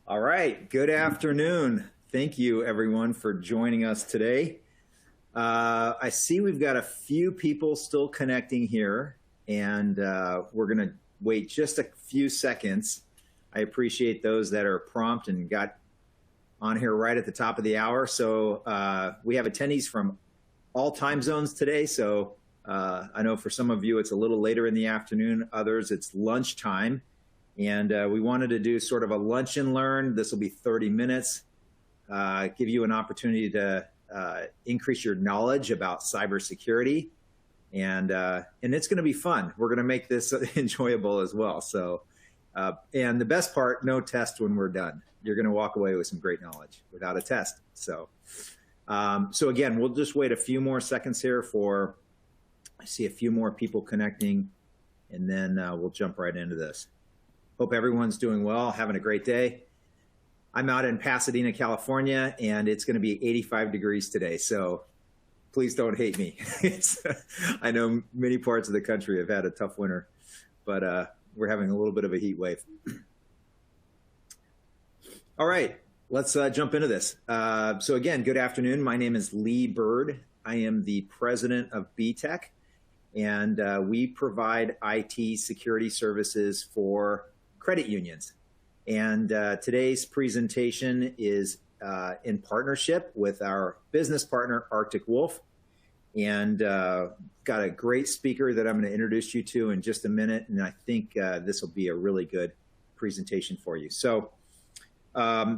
All right, good afternoon. Thank you everyone for joining us today. I see we've got a few people still connecting here, and we're gonna wait just a few seconds. I appreciate those that are prompt and got on here right at the top of the hour. So we have attendees from all time zones today. So I know for some of you it's a little later in the afternoon, others it's lunchtime. And we wanted to do sort of a lunch and learn. This will be 30 minutes, give you an opportunity to increase your knowledge about cybersecurity. And it's going to be fun. We're going to make this enjoyable as well. So, and the best part, no test when we're done. You're going to walk away with some great knowledge without a test. So, so again, we'll just wait a few more seconds here for, I see a few more people connecting, and then we'll jump right into this. Hope everyone's doing well, having a great day. I'm out in Pasadena, California, and it's going to be 85 degrees today. So please don't hate me. I know many parts of the country have had a tough winter, but we're having a little bit of a heat wave. All right, let's jump into this. So again, good afternoon. My name is Lee Bird. I am the president of Btech, and we provide IT security services for credit unions. And today's presentation is in partnership with our business partner, Arctic Wolf. And got a great speaker that I'm going to introduce you to in just a minute. And I think this will be a really good presentation for you. So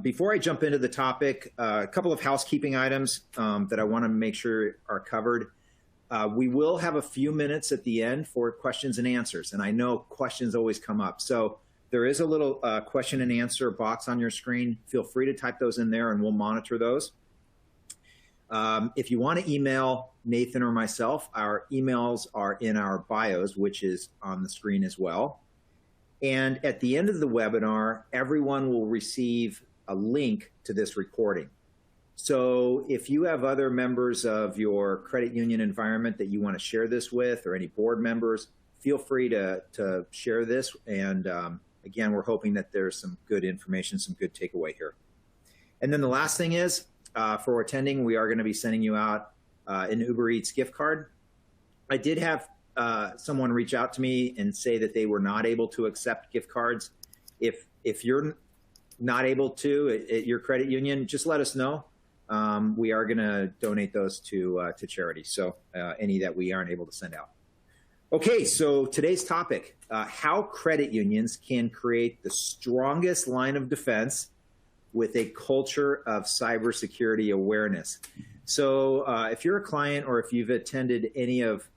before I jump into the topic, a couple of housekeeping items that I want to make sure are covered. We will have a few minutes at the end for questions and answers. And I know questions always come up. So there is a little question and answer box on your screen. Feel free to type those in there and we'll monitor those. If you want to email Nathan or myself, our emails are in our bios, which is on the screen as well. And at the end of the webinar, everyone will receive a link to this recording. So if you have other members of your credit union environment that you want to share this with, or any board members, feel free to share this. And again, we're hoping that there's some good information, some good takeaway here. And then the last thing is, for attending, we are going to be sending you out an Uber Eats gift card. I did have someone reach out to me and say that they were not able to accept gift cards. If you're not able to at your credit union, just let us know. We are going to donate those to charity. So any that we aren't able to send out. Okay, so today's topic, how credit unions can create the strongest line of defense with a culture of cybersecurity awareness. So if you're a client or if you've attended any of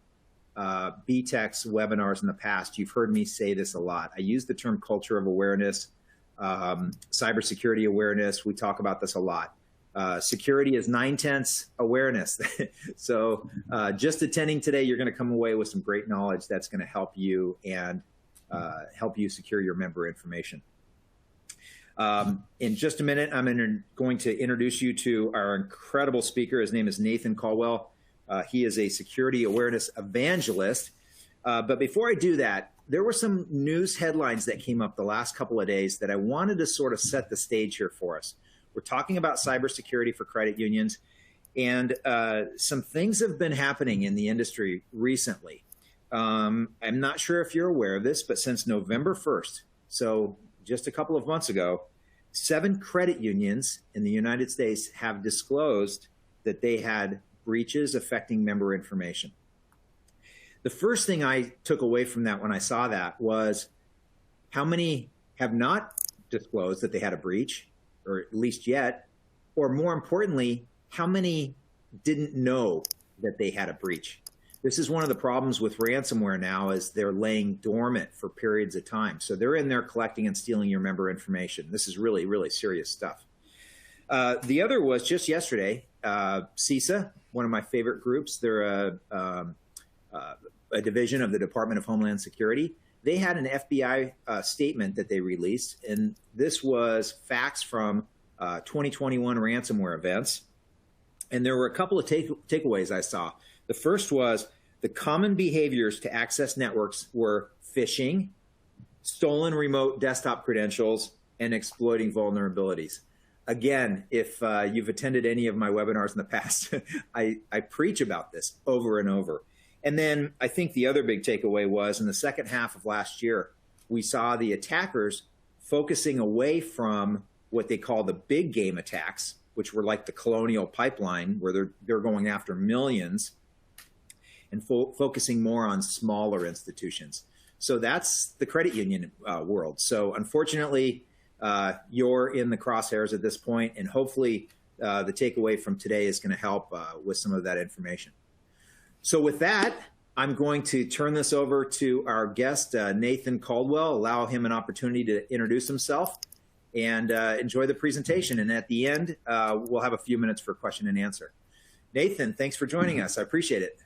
Btech's webinars in the past, you've heard me say this a lot. I use the term culture of awareness, cybersecurity awareness. We talk about this a lot. Security is 9/10 awareness. So just attending today, you're going to come away with some great knowledge that's going to help you and help you secure your member information. In just a minute, I'm going to introduce you to our incredible speaker. His name is Nathan Caldwell. He is a security awareness evangelist. But before I do that, there were some news headlines that came up the last couple of days that I wanted to sort of set the stage here for us. We're talking about cybersecurity for credit unions, and some things have been happening in the industry recently. I'm not sure if you're aware of this, but since November 1st, so just a couple of months ago, 7 credit unions in the United States have disclosed that they had breaches affecting member information. The first thing I took away from that when I saw that was how many have not disclosed that they had a breach, or at least yet, or more importantly, how many didn't know that they had a breach. This is one of the problems with ransomware now, is they're laying dormant for periods of time. So they're in there collecting and stealing your member information. This is really, really serious stuff. The other was just yesterday, CISA, one of my favorite groups. They're a division of the Department of Homeland Security. They had an FBI statement that they released, and this was facts from 2021 ransomware events. And there were a couple of takeaways I saw. The first was the common behaviors to access networks were phishing, stolen remote desktop credentials, and exploiting vulnerabilities. Again, if you've attended any of my webinars in the past, I preach about this over and over. And then I think the other big takeaway was in the second half of last year, we saw the attackers focusing away from what they call the big game attacks, which were like the Colonial Pipeline, where they're going after millions, and focusing more on smaller institutions. So that's the credit union world. So unfortunately, you're in the crosshairs at this point, and hopefully the takeaway from today is going to help with some of that information. So with that, I'm going to turn this over to our guest, Nathan Caldwell, allow him an opportunity to introduce himself and enjoy the presentation. And at the end, we'll have a few minutes for question and answer. Nathan, thanks for joining us. I appreciate it.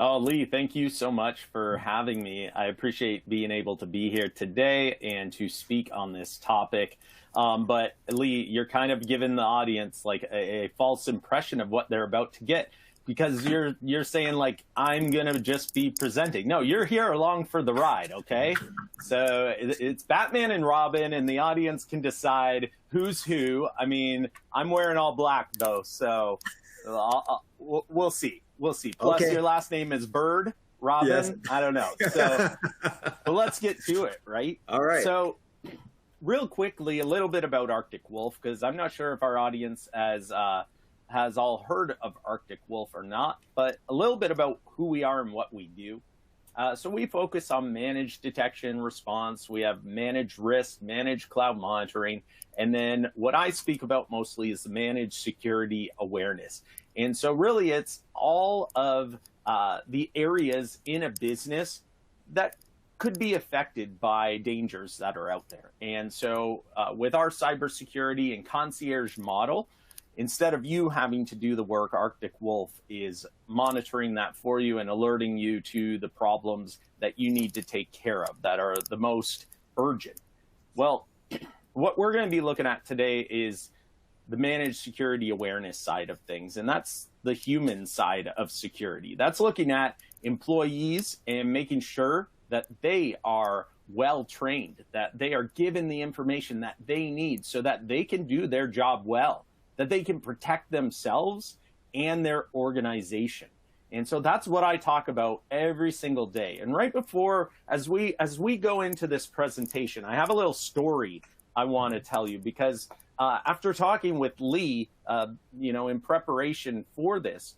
Oh, Lee, thank you so much for having me. I appreciate being able to be here today and to speak on this topic. But Lee, you're kind of giving the audience like a false impression of what they're about to get, because you're saying like, I'm going to just be presenting. No, you're here along for the ride, okay? So it's Batman and Robin, and the audience can decide who's who. I mean, I'm wearing all black, though, so we'll see. We'll see. Plus, okay. Your last name is Bird, Robin. Yes. I don't know. So, but let's get to it, right? All right. So, real quickly, a little bit about Arctic Wolf, because I'm not sure if our audience has all heard of Arctic Wolf or not, but a little bit about who we are and what we do. So we focus on managed detection response. We have managed risk, managed cloud monitoring, and then what I speak about mostly is the managed security awareness. And so really it's all of the areas in a business that could be affected by dangers that are out there. And so with our cybersecurity and concierge model, instead of you having to do the work, Arctic Wolf is monitoring that for you and alerting you to the problems that you need to take care of that are the most urgent. Well, what we're going to be looking at today is the managed security awareness side of things, and that's the human side of security. That's looking at employees and making sure that they are well trained, that they are given the information that they need so that they can do their job well, that they can protect themselves and their organization. And so that's what I talk about every single day. And right before, as we go into this presentation, I have a little story I want to tell you, because after talking with Lee, in preparation for this,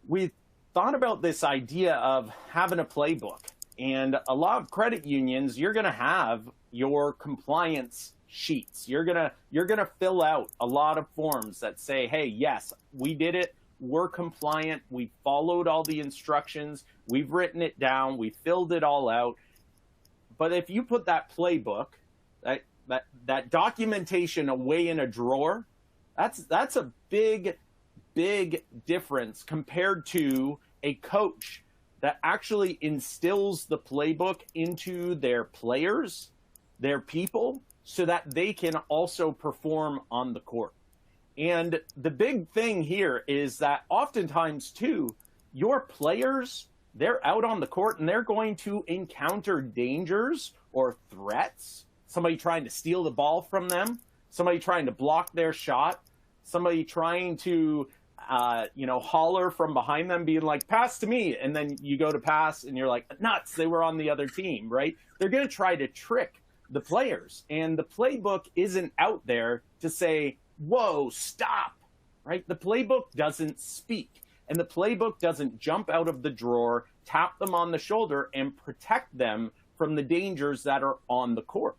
we thought about this idea of having a playbook. And a lot of credit unions, you're going to have your compliance sheets. You're gonna fill out a lot of forms that say, hey, yes, we did it. We're compliant. We followed all the instructions. We've written it down. We filled it all out. But if you put that playbook, that documentation away in a drawer, that's a big difference compared to a coach that actually instills the playbook into their players, their people, so that they can also perform on the court. And the big thing here is that oftentimes too, your players, they're out on the court and they're going to encounter dangers or threats, somebody trying to steal the ball from them, somebody trying to block their shot, somebody trying to holler from behind them, being like, pass to me. And then you go to pass and you're like, nuts, they were on the other team, right? They're going to try to trick the players. And the playbook isn't out there to say, whoa, stop, right? The playbook doesn't speak. And the playbook doesn't jump out of the drawer, tap them on the shoulder, and protect them from the dangers that are on the court.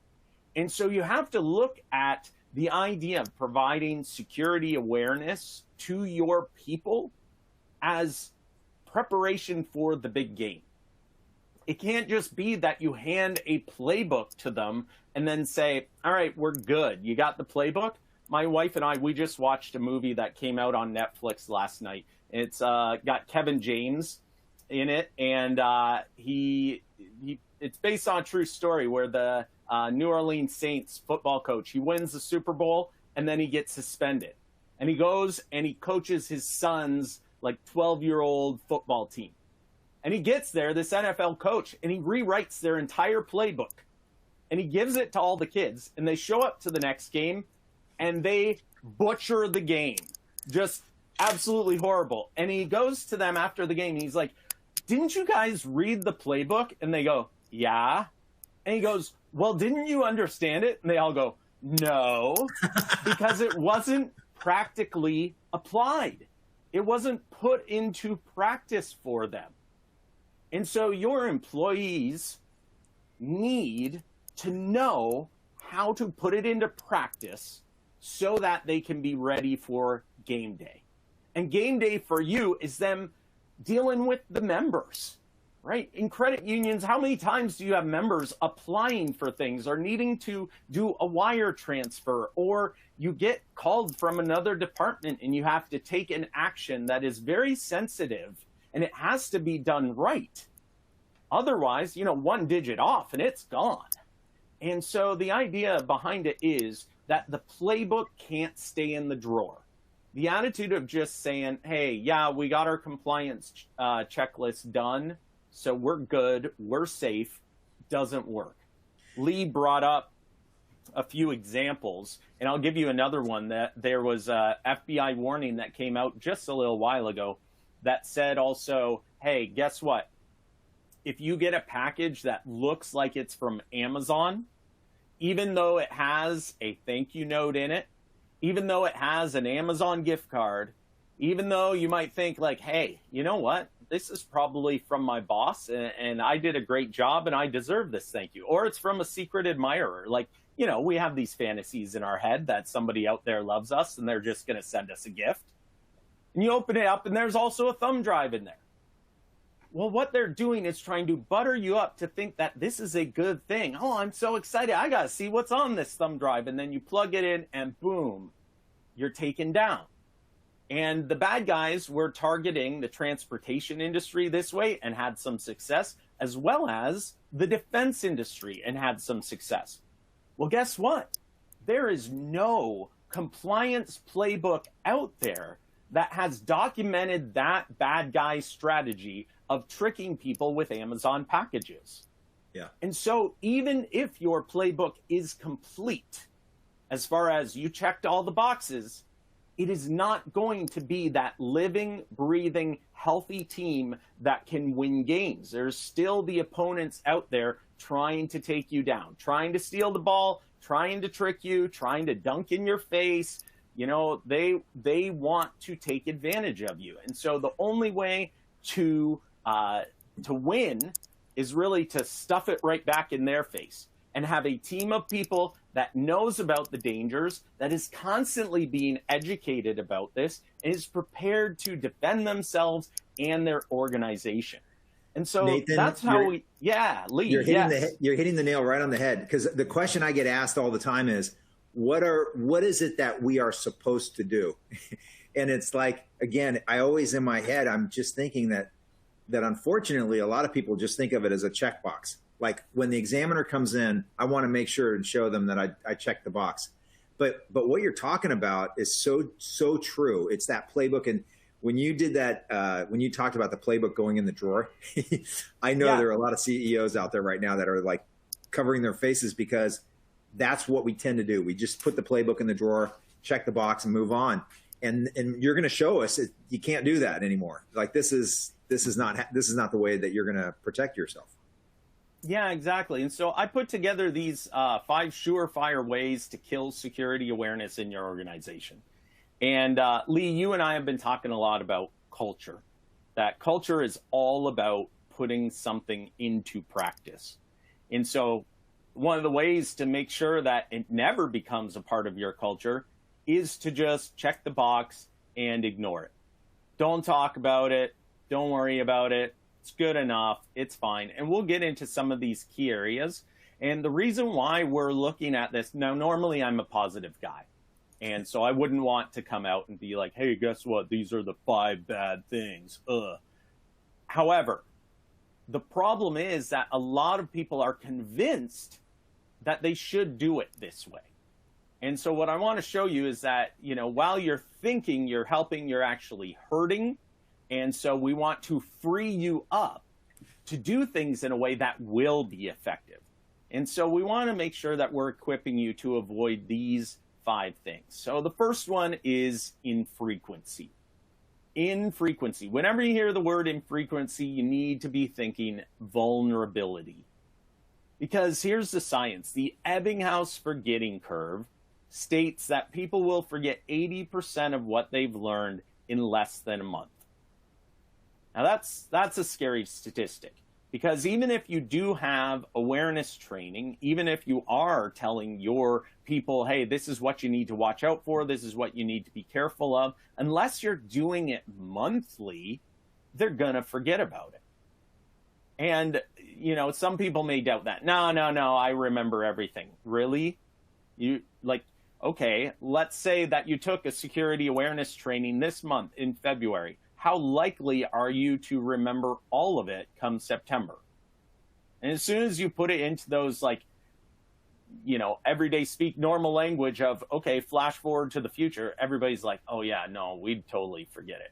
And so you have to look at the idea of providing security awareness to your people as preparation for the big game. It can't just be that you hand a playbook to them and then say, all right, we're good. You got the playbook? My wife and I, we just watched a movie that came out on Netflix last night. It's got Kevin James in it, and it's based on a true story where the New Orleans Saints football coach, he wins the Super Bowl, and then he gets suspended. And he goes and he coaches his son's like 12-year-old football team. And he gets there, this NFL coach, and he rewrites their entire playbook. and he gives it to all the kids, and they show up to the next game, and they butcher the game. Just absolutely horrible. And he goes to them after the game, and he's like, didn't you guys read the playbook? And they go, yeah. And he goes, well, didn't you understand it? And they all go, no, because it wasn't practically applied. It wasn't put into practice for them. And so your employees need to know how to put it into practice so that they can be ready for game day. And game day for you is them dealing with the members, right? In credit unions, how many times do you have members applying for things or needing to do a wire transfer, or you get called from another department and you have to take an action that is very sensitive and it has to be done right. Otherwise, one digit off and it's gone. And so the idea behind it is that the playbook can't stay in the drawer. The attitude of just saying, hey, yeah, we got our compliance checklist done, so we're good, we're safe, doesn't work. Lee brought up a few examples, and I'll give you another one. That there was a FBI warning that came out just a little while ago that said also, hey, guess what? If you get a package that looks like it's from Amazon, even though it has a thank you note in it, even though it has an Amazon gift card, even though you might think like, hey, you know what? This is probably from my boss and I did a great job and I deserve this thank you. Or it's from a secret admirer. Like, we have these fantasies in our head that somebody out there loves us and they're just going to send us a gift. And you open it up and there's also a thumb drive in there. Well, what they're doing is trying to butter you up to think that this is a good thing. Oh, I'm so excited. I got to see what's on this thumb drive. And then you plug it in and boom, you're taken down. And the bad guys were targeting the transportation industry this way and had some success, as well as the defense industry and had some success. Well, guess what? There is no compliance playbook out there that has documented that bad guy strategy of tricking people with Amazon packages. Yeah. And so even if your playbook is complete, as far as you checked all the boxes, it is not going to be that living, breathing, healthy team that can win games. There's still the opponents out there trying to take you down, trying to steal the ball, trying to trick you, trying to dunk in your face. They want to take advantage of you. And so the only way to win is really to stuff it right back in their face and have a team of people that knows about the dangers, that is constantly being educated about this, and is prepared to defend themselves and their organization. And so Nathan, that's how Lee, you're hitting the nail right on the head, because the question I get asked all the time is, what is it that we are supposed to do? And it's like, again, I always in my head, I'm just thinking that unfortunately a lot of people just think of it as a checkbox. Like when the examiner comes in, I want to make sure and show them that I checked the box. But what you're talking about is so true. It's that playbook. And when you did that, when you talked about the playbook going in the drawer, I know there are a lot of CEOs out there right now that are like covering their faces, because that's what we tend to do. We just put the playbook in the drawer, check the box, and move on. And you're going to show us you can't do that anymore. Like this is not the way that you're going to protect yourself. Yeah, exactly. And so I put together these 5 surefire ways to kill security awareness in your organization. And Lee, you and I have been talking a lot about culture. That culture is all about putting something into practice. And so one of the ways to make sure that it never becomes a part of your culture is to just check the box and ignore it. Don't talk about it. Don't worry about it. It's good enough. It's fine. And we'll get into some of these key areas. And the reason why we're looking at this, now, normally I'm a positive guy. And so I wouldn't want to come out and be like, hey, guess what? These are the 5 bad things. Ugh. However, the problem is that a lot of people are convinced that they should do it this way. And so what I want to show you is that, while you're thinking you're helping, you're actually hurting. And so we want to free you up to do things in a way that will be effective. And so we want to make sure that we're equipping you to avoid these 5 things. So the first one is infrequency. Infrequency. Whenever you hear the word infrequency, you need to be thinking vulnerability. Because here's the science. The Ebbinghaus forgetting curve states that people will forget 80% of what they've learned in less than a month. Now that's a scary statistic, because even if you do have awareness training, even if you are telling your people, hey, this is what you need to watch out for, this is what you need to be careful of, unless you're doing it monthly, they're going to forget about it. And, you know, some people may doubt that. No, I remember everything. Really? Okay, let's say that you took a security awareness training this month in February. How likely are you to remember all of it come September? And as soon as you put it into those, like, you know, everyday speak normal language of, okay, flash forward to the future, everybody's like, oh yeah, no, we'd totally forget it.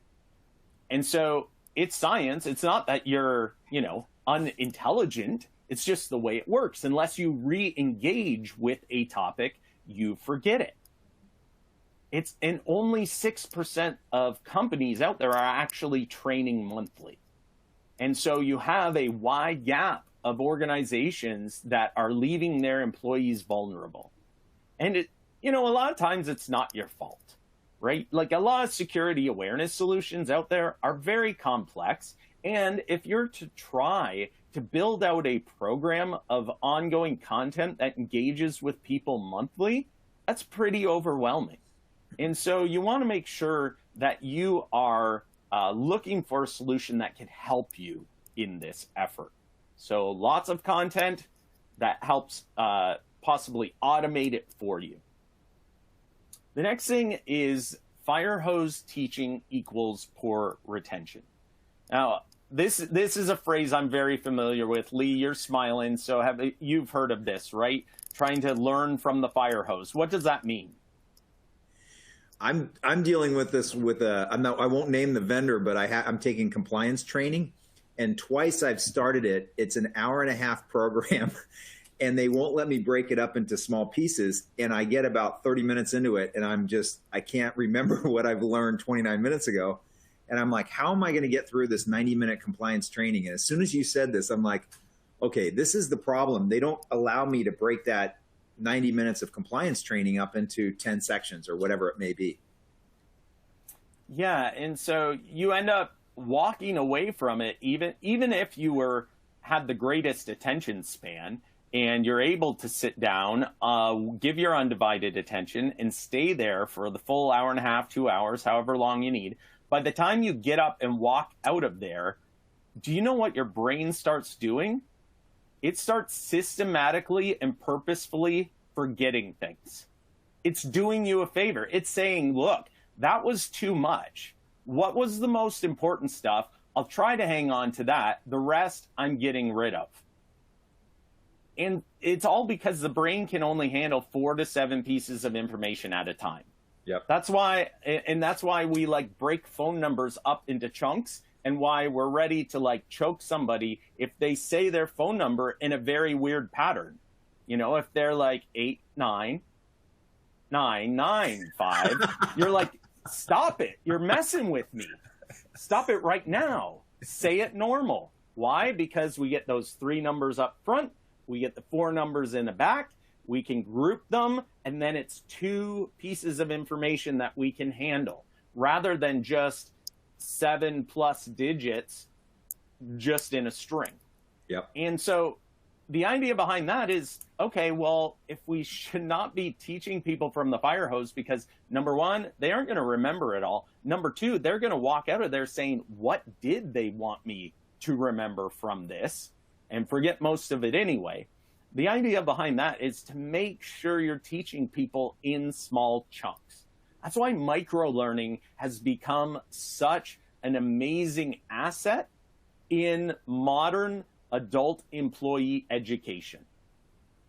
And so it's science. It's not that you're, you know, unintelligent. It's just the way it works. Unless you re-engage with a topic, you forget it. And only 6% of companies out there are actually training monthly. And so you have a wide gap of organizations that are leaving their employees vulnerable. And it, you know, a lot of times it's not your fault, right? Like, a lot of security awareness solutions out there are very complex. And if you're to try to build out a program of ongoing content that engages with people monthly, that's pretty overwhelming. And so you want to make sure that you are looking for a solution that can help you in this effort. So lots of content that helps possibly automate it for you. The next thing is fire hose teaching equals poor retention. Now, this is a phrase I'm very familiar with. Lee, you're smiling, so you've heard of this, right? Trying to learn from the fire hose. What does that mean? I'm dealing with this with I won't name the vendor, but I'm taking compliance training, and twice I've started it. It's an hour-and-a-half program, and they won't let me break it up into small pieces. And I get about 30 minutes into it, and I can't remember what I've learned 29 minutes ago. And I'm like, how am I going to get through this 90-minute compliance training? And as soon as you said this, I'm like, okay, this is the problem. They don't allow me to break that 90 minutes of compliance training up into 10 sections or whatever it may be. Yeah, and so you end up walking away from it, even if you had the greatest attention span and you're able to sit down, give your undivided attention and stay there for the full hour and a half, 2 hours, however long you need. By the time you get up and walk out of there, do you know what your brain starts doing? It starts systematically and purposefully forgetting things. It's doing you a favor. It's saying, look, that was too much. What was the most important stuff? I'll try to hang on to that. The rest I'm getting rid of. And it's all because the brain can only handle 4 to 7 pieces of information at a time. Yep. That's why we like break phone numbers up into chunks, and why we're ready to like choke somebody if they say their phone number in a very weird pattern. You know, if they're like 89995, you're like, stop it. You're messing with me. Stop it right now. Say it normal. Why? Because we get those 3 numbers up front. We get the 4 numbers in the back. We can group them, and then it's 2 pieces of information that we can handle, rather than just 7+ digits just in a string. Yep. And so the idea behind that is, okay, well, if we should not be teaching people from the fire hose, because number 1, they aren't going to remember it all. Number 2, they're going to walk out of there saying, what did they want me to remember from this? And forget most of it anyway. The idea behind that is to make sure you're teaching people in small chunks. That's why micro-learning has become such an amazing asset in modern adult employee education.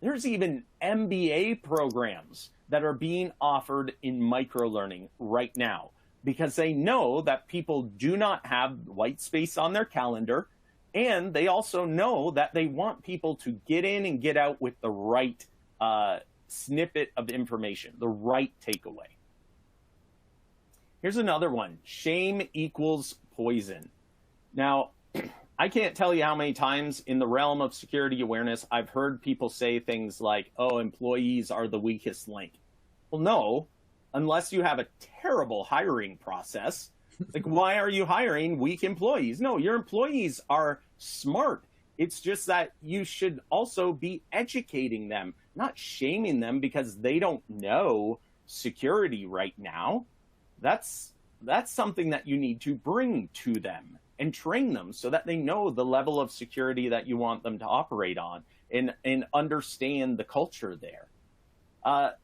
There's even MBA programs that are being offered in micro-learning right now, because they know that people do not have white space on their calendar. And they also know that they want people to get in and get out with the right snippet of information, the right takeaway. Here's another one. Shame equals poison. Now, I can't tell you how many times in the realm of security awareness I've heard people say things like, oh, employees are the weakest link. Well, no, unless you have a terrible hiring process. Like, why are you hiring weak employees? No, your employees are smart. It's just that you should also be educating them, not shaming them because they don't know security right now. That's something that you need to bring to them and train them so that they know the level of security that you want them to operate on and understand the culture there.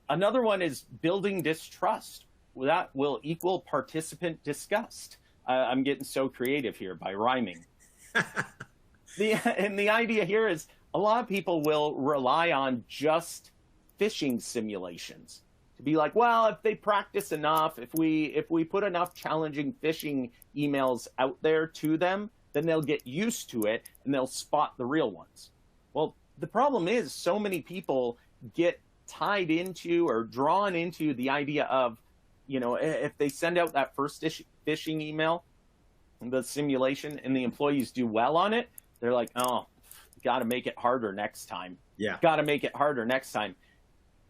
Another one is building distrust. That will equal participant disgust. I'm getting so creative here by rhyming. And the idea here is a lot of people will rely on just phishing simulations to be like, well, if they practice enough, if we put enough challenging phishing emails out there to them, then they'll get used to it and they'll spot the real ones. Well, the problem is so many people get tied into or drawn into the idea of, you know, if they send out that first phishing email, the simulation, and the employees do well on it, they're like, oh, got to make it harder next time. Yeah. Got to make it harder next time.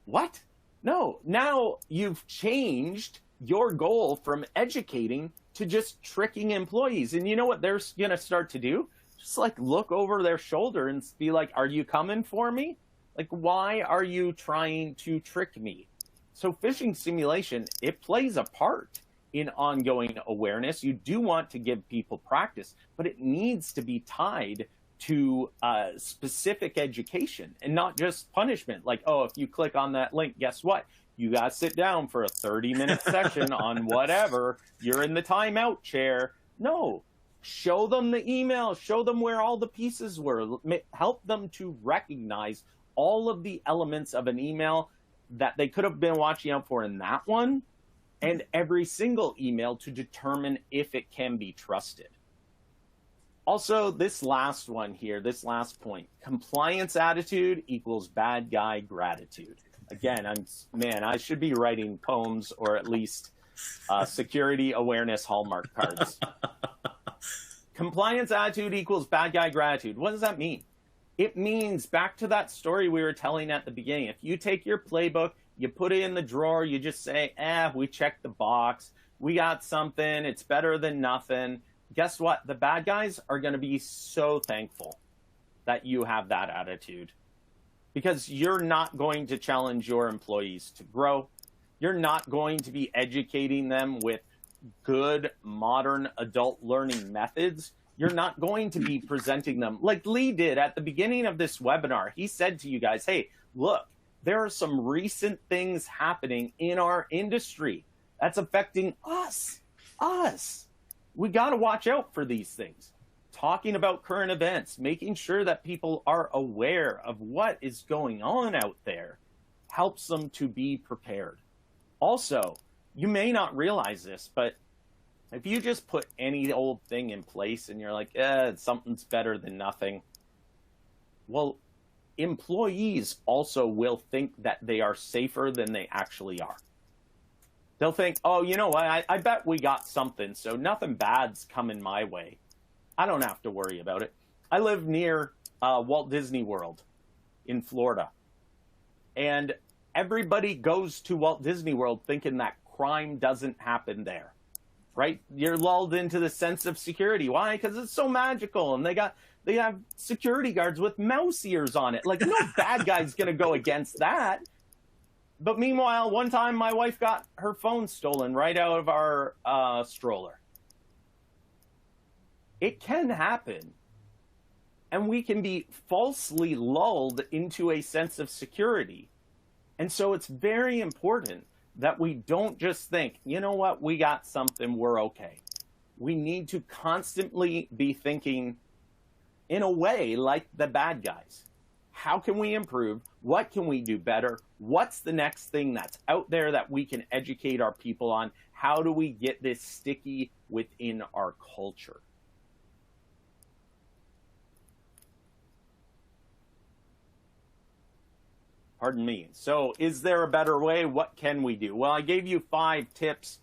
What? No, now you've changed your goal from educating to just tricking employees. And you know what they're going to start to do? Just like look over their shoulder and be like, are you coming for me? Like, why are you trying to trick me? So phishing simulation, it plays a part in ongoing awareness. You do want to give people practice, but it needs to be tied to specific education and not just punishment. Like, oh, if you click on that link, guess what? You got to sit down for a 30-minute session on whatever. You're in the timeout chair. No, show them the email. Show them where all the pieces were. Help them to recognize all of the elements of an email that they could have been watching out for in that one, and every single email to determine if it can be trusted. Also, this last one here, this last point, compliance attitude equals bad guy gratitude. Again, I should be writing poems or at least security awareness Hallmark cards. Compliance attitude equals bad guy gratitude. What does that mean? It means, back to that story we were telling at the beginning, if you take your playbook, you put it in the drawer, you just say, we checked the box, we got something, it's better than nothing. Guess what? The bad guys are going to be so thankful that you have that attitude, because you're not going to challenge your employees to grow. You're not going to be educating them with good, modern adult learning methods. You're not going to be presenting them like Lee did at the beginning of this webinar. He said to you guys, hey, look, there are some recent things happening in our industry that's affecting us. We got to watch out for these things. Talking about current events, making sure that people are aware of what is going on out there helps them to be prepared. Also, you may not realize this, but if you just put any old thing in place and you're like, something's better than nothing, well, employees also will think that they are safer than they actually are. They'll think, oh, you know what, I bet we got something, so nothing bad's coming my way. I don't have to worry about it. I live near Walt Disney World in Florida, and everybody goes to Walt Disney World thinking that crime doesn't happen there. Right? You're lulled into the sense of security. Why? Because it's so magical, and they have security guards with mouse ears on it. Like, no bad guy's gonna go against that. But meanwhile, one time my wife got her phone stolen right out of our stroller. It can happen, and we can be falsely lulled into a sense of security. And so it's very important that we don't just think, you know what, we got something, we're okay. We need to constantly be thinking in a way like the bad guys. How can we improve? What can we do better? What's the next thing that's out there that we can educate our people on? How do we get this sticky within our culture? Pardon me. So is there a better way? What can we do? Well, I gave you 5 tips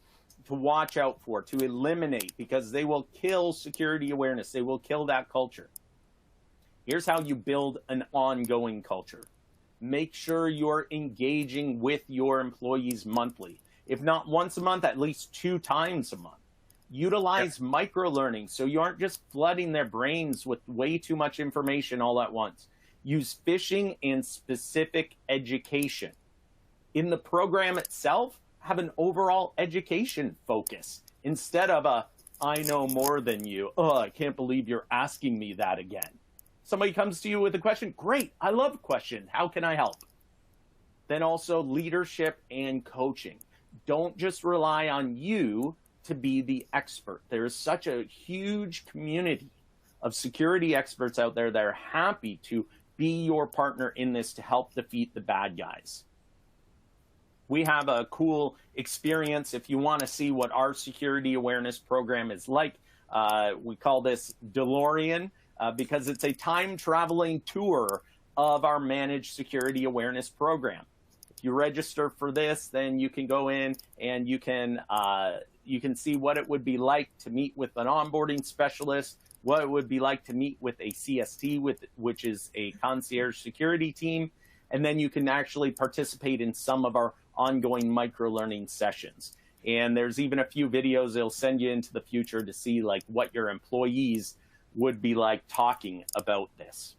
to watch out for, to eliminate, because they will kill security awareness. They will kill that culture. Here's how you build an ongoing culture. Make sure you're engaging with your employees monthly. If not once a month, at least 2 times a month. Utilize micro-learning so you aren't just flooding their brains with way too much information all at once. Use phishing and specific education. In the program itself, have an overall education focus instead of a, I know more than you. Oh, I can't believe you're asking me that again. Somebody comes to you with a question. Great, I love questions. How can I help? Then also leadership and coaching. Don't just rely on you to be the expert. There is such a huge community of security experts out there that are happy to be your partner in this to help defeat the bad guys. We have a cool experience. If you want to see what our security awareness program is like, we call this Delorean because it's a time-traveling tour of our managed security awareness program. If you register for this, then you can go in and you can see what it would be like to meet with an onboarding specialist, what it would be like to meet with a CST, which is a concierge security team, and then you can actually participate in some of our ongoing micro-learning sessions. And there's even a few videos they'll send you into the future to see like what your employees would be like talking about this.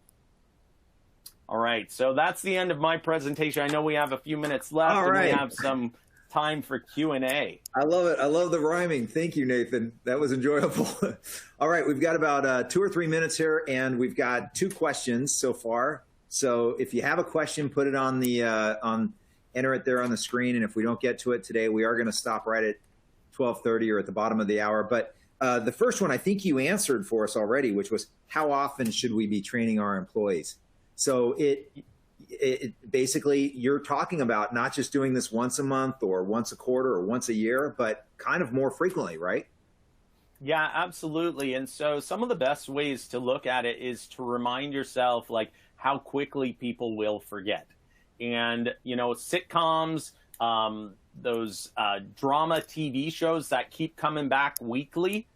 All right, so that's the end of my presentation. I know we have a few minutes left, and we have some time for Q&A. I love it. I love the rhyming. Thank you, Nathan. That was enjoyable. All right, we've got about 2 or 3 minutes here, and we've got 2 questions so far. So if you have a question, put it on the enter it there on the screen, and if we don't get to it today, we are going to stop right at 12:30 or at the bottom of the hour. But the first one I think you answered for us already, which was how often should we be training our employees? So it basically, you're talking about not just doing this once a month or once a quarter or once a year, but kind of more frequently, right? Yeah, absolutely. And so some of the best ways to look at it is to remind yourself like how quickly people will forget. And, you know, sitcoms, those drama TV shows that keep coming back weekly,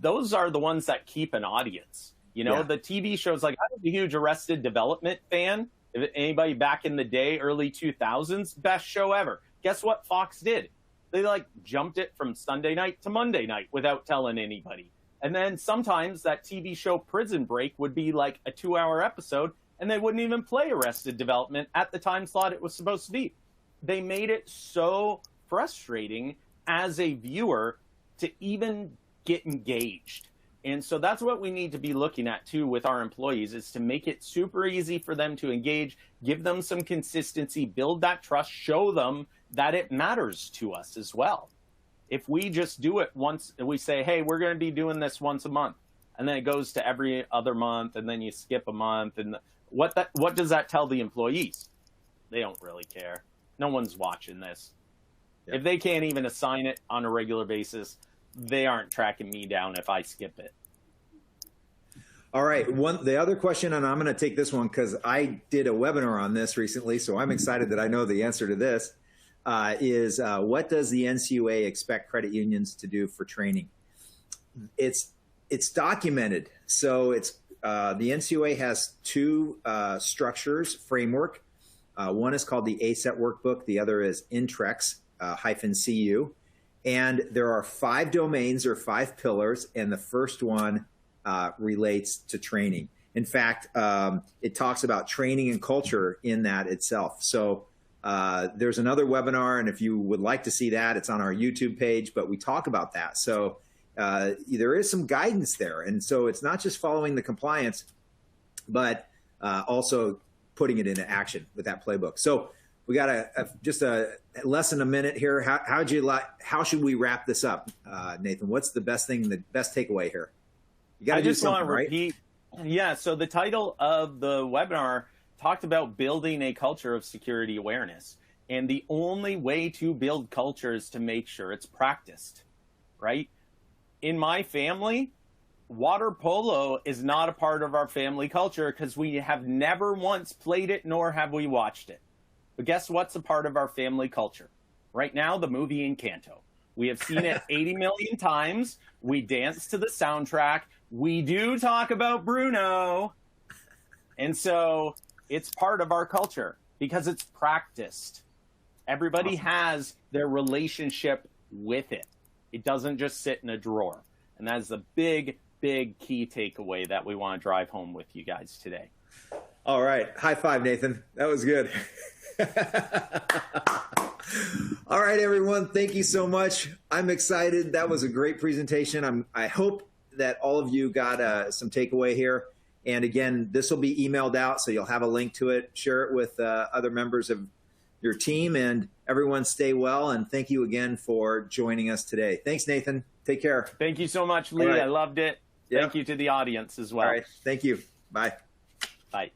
those are the ones that keep an audience. You know, the TV shows, like, I was a huge Arrested Development fan. If anybody back in the day, early 2000s, best show ever. Guess what Fox did? They, like, jumped it from Sunday night to Monday night without telling anybody. And then sometimes that TV show Prison Break would be, like, a 2-hour episode, and they wouldn't even play Arrested Development at the time slot it was supposed to be. They made it so frustrating as a viewer to even get engaged. And so that's what we need to be looking at, too, with our employees, is to make it super easy for them to engage, give them some consistency, build that trust, show them that it matters to us as well. If we just do it once, and we say, hey, we're going to be doing this once a month, and then it goes to every other month, and then you skip a month, and what does that tell the employees? They don't really care. No one's watching this. Yep. If they can't even assign it on a regular basis, they aren't tracking me down if I skip it. All right. The other question, and I'm going to take this one because I did a webinar on this recently, so I'm excited that I know the answer to this, is what does the NCUA expect credit unions to do for training? It's documented. So it's the NCUA has 2 structures, framework. One is called the ASET workbook. The other is Intrex-CU. And there are 5 domains or 5 pillars, and the first one relates to training. In fact, it talks about training and culture in that itself. So there's another webinar, and if you would like to see that, it's on our YouTube page, but we talk about that. So there is some guidance there. And so it's not just following the compliance, but also putting it into action with that playbook. So we got just less than a minute here. How should we wrap this up, Nathan? What's the best thing, the best takeaway here? You got to do something, right? Repeat. Yeah. So the title of the webinar talked about building a culture of security awareness, and the only way to build culture is to make sure it's practiced, right? In my family, water polo is not a part of our family culture because we have never once played it, nor have we watched it. But guess what's a part of our family culture? Right now, the movie Encanto. We have seen it 80 million times. We dance to the soundtrack. We do talk about Bruno. And so it's part of our culture because it's practiced. Everybody has their relationship with it. It doesn't just sit in a drawer. And that's the big, big key takeaway that we want to drive home with you guys today. All right. High five, Nathan. That was good. All right, everyone. Thank you so much. I'm excited. That was a great presentation. I hope that all of you got some takeaway here. And again, this will be emailed out, so you'll have a link to it. Share it with other members of your team, and everyone stay well. And thank you again for joining us today. Thanks, Nathan. Take care. Thank you so much, Lee. Right. I loved it. Thank you to the audience as well. All right. Thank you. Bye. Bye.